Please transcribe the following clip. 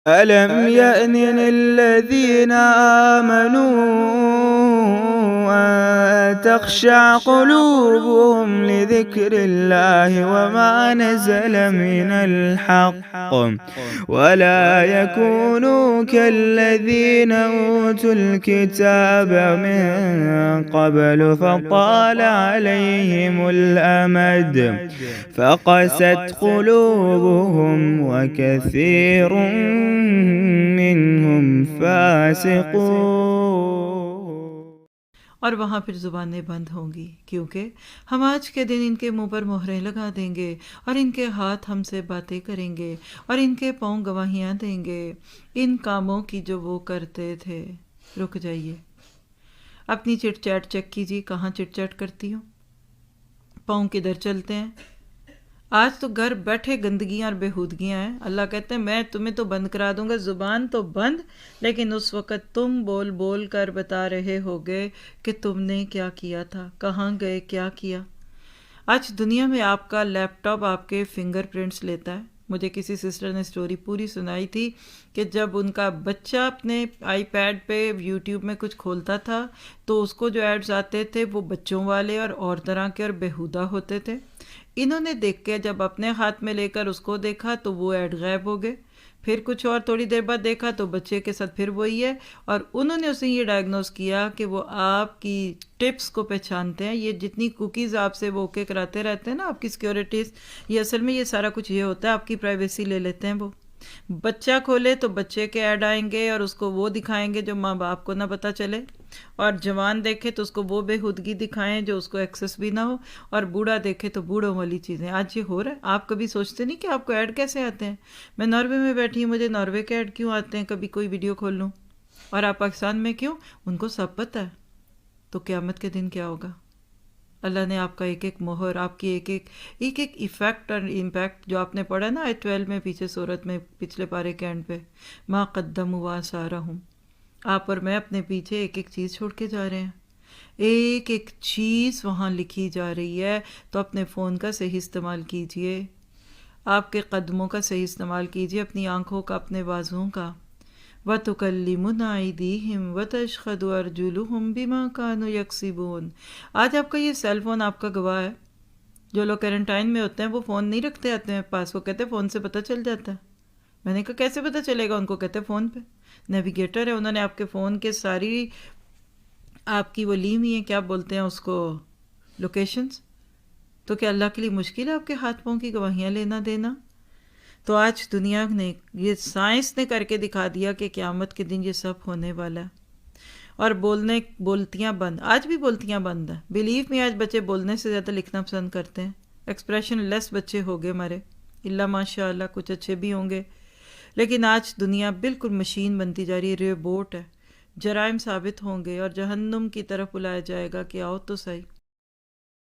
ألم يأن للذين آمنوا أن تخشع قلوبهم لذكر الله وما نزل من الحق ولا يكونوا كالذين أوتوا الكتاب من قبل فطال عليهم الأمد فقست قلوبهم وكثير منهم فاسقون۔ اور وہاں پھر زبانیں بند ہوں گی، کیونکہ ہم آج کے دن ان کے منہ پر مہریں لگا دیں گے اور ان کے ہاتھ ہم سے باتیں کریں گے اور ان کے پاؤں گواہیاں دیں گے ان کاموں کی جو وہ کرتے تھے۔ رک جائیے، اپنی چٹ چیٹ چیک کیجیے، کہاں چٹ چیٹ کرتی ہوں، پاؤں کدھر چلتے ہیں۔ آج تو گھر بیٹھے گندگیاں اور بےہودگیاں ہیں۔ اللہ کہتے ہیں میں تمہیں تو بند کرا دوں گا، زبان تو بند، لیکن اس وقت تم بول بول کر بتا رہے ہوگے کہ تم نے کیا کیا تھا، کہاں گئے، کیا کیا۔ آج دنیا میں آپ کا لیپ ٹاپ آپ کے فنگر پرنٹس لیتا ہے۔ مجھے کسی سسٹر نے سٹوری پوری سنائی تھی کہ جب ان کا بچہ اپنے آئی پیڈ پہ یوٹیوب میں کچھ کھولتا تھا تو اس کو جو ایڈز آتے تھے وہ بچوں والے اور طرح کے اور بیہودہ ہوتے تھے۔ انہوں نے دیکھ کے جب اپنے ہاتھ میں لے کر اس کو دیکھا تو وہ ایڈ غائب ہو گئے، پھر کچھ اور تھوڑی دیر بعد دیکھا تو بچے کے ساتھ پھر وہی ہے، اور انہوں نے اسے یہ ڈائگنوز کیا کہ وہ آپ کی ٹپس کو پہچانتے ہیں۔ یہ جتنی کوکیز آپ سے وہ اوکے کراتے رہتے ہیں نا، آپ کی سیکیورٹیز، یہ اصل میں یہ سارا کچھ یہ ہوتا ہے، آپ کی پرائیویسی لے لیتے ہیں۔ وہ بچہ کھولے تو بچے کے ایڈ آئیں گے اور اس کو وہ دکھائیں گے جو ماں باپ کو نہ پتہ چلے، اور جوان دیکھے تو اس کو وہ بےہودگی دکھائیں جو اس کو ایکسس بھی نہ ہو، اور بوڑھا دیکھے تو بوڑھوں والی چیزیں۔ آج یہ ہو رہا ہے، آپ کبھی سوچتے نہیں کہ آپ کو ایڈ کیسے آتے ہیں۔ میں ناروے میں بیٹھی ہوں، مجھے ناروے کے ایڈ کیوں آتے ہیں کبھی کوئی ویڈیو کھول لوں، اور آپ پاکستان میں کیوں؟ ان کو سب پتہ ہے۔ تو قیامت کے دن کیا ہوگا؟ اللہ نے آپ کا ایک ایک مہر، آپ کی ایک ایک ایفیکٹ اور امپیکٹ جو آپ نے پڑھا نا آیت 12 میں پیچھے صورت میں پچھلے پارے کے اینڈ پہ، ما قدموا وآثارہم، آپ اور میں اپنے پیچھے ایک ایک چیز چھوڑ کے جا رہے ہیں، ایک ایک چیز وہاں لکھی جا رہی ہے۔ تو اپنے فون کا صحیح استعمال کیجئے، آپ کے قدموں کا صحیح استعمال کیجئے، اپنی آنکھوں کا، اپنے بازوؤں کا۔ وَتُكَلِّمُنَا أَيْدِيهِمْ وَتَشْهَدُ أَرْجُلُهُمْ بِمَا كَانُوا يَكْسِبُونَ۔ آج آپ کا یہ سیل فون آپ کا گواہ ہے۔ جو لوگ کوارنٹائن میں ہوتے ہیں وہ فون نہیں رکھتے آتے ہیں پاس، وہ کہتے ہیں فون سے پتہ چل جاتا ہے۔ میں نے کہا کیسے پتہ چلے گا؟ ان کو کہتے ہیں فون پہ نیویگیٹر ہے، انہوں نے آپ کے فون کے ساری آپ کی وہ لی ہوئی ہیں، کیا بولتے ہیں اس کو، لوکیشنز۔ تو کیا اللہ کے لیے مشکل ہے آپ کے ہاتھ پاؤں کی گواہیاں لینا دینا؟ تو آج دنیا نے، یہ سائنس نے کر کے دکھا دیا کہ قیامت کے دن یہ سب ہونے والا ہے۔ اور بولتیاں بند، آج بھی بولتیاں بند ہیں۔ بلیو میں آج بچے بولنے سے زیادہ لکھنا پسند کرتے ہیں۔ ایکسپریشن لیس بچے ہو گئے ہمارے، اللہ ماشاء اللہ، کچھ اچھے بھی ہوں گے، لیکن آج دنیا بالکل مشین بنتی جا رہی ہے، روبوٹ ہے۔ جرائم ثابت ہوں گے اور جہنم کی طرف بلایا جائے گا کہ آؤ تو صحیح۔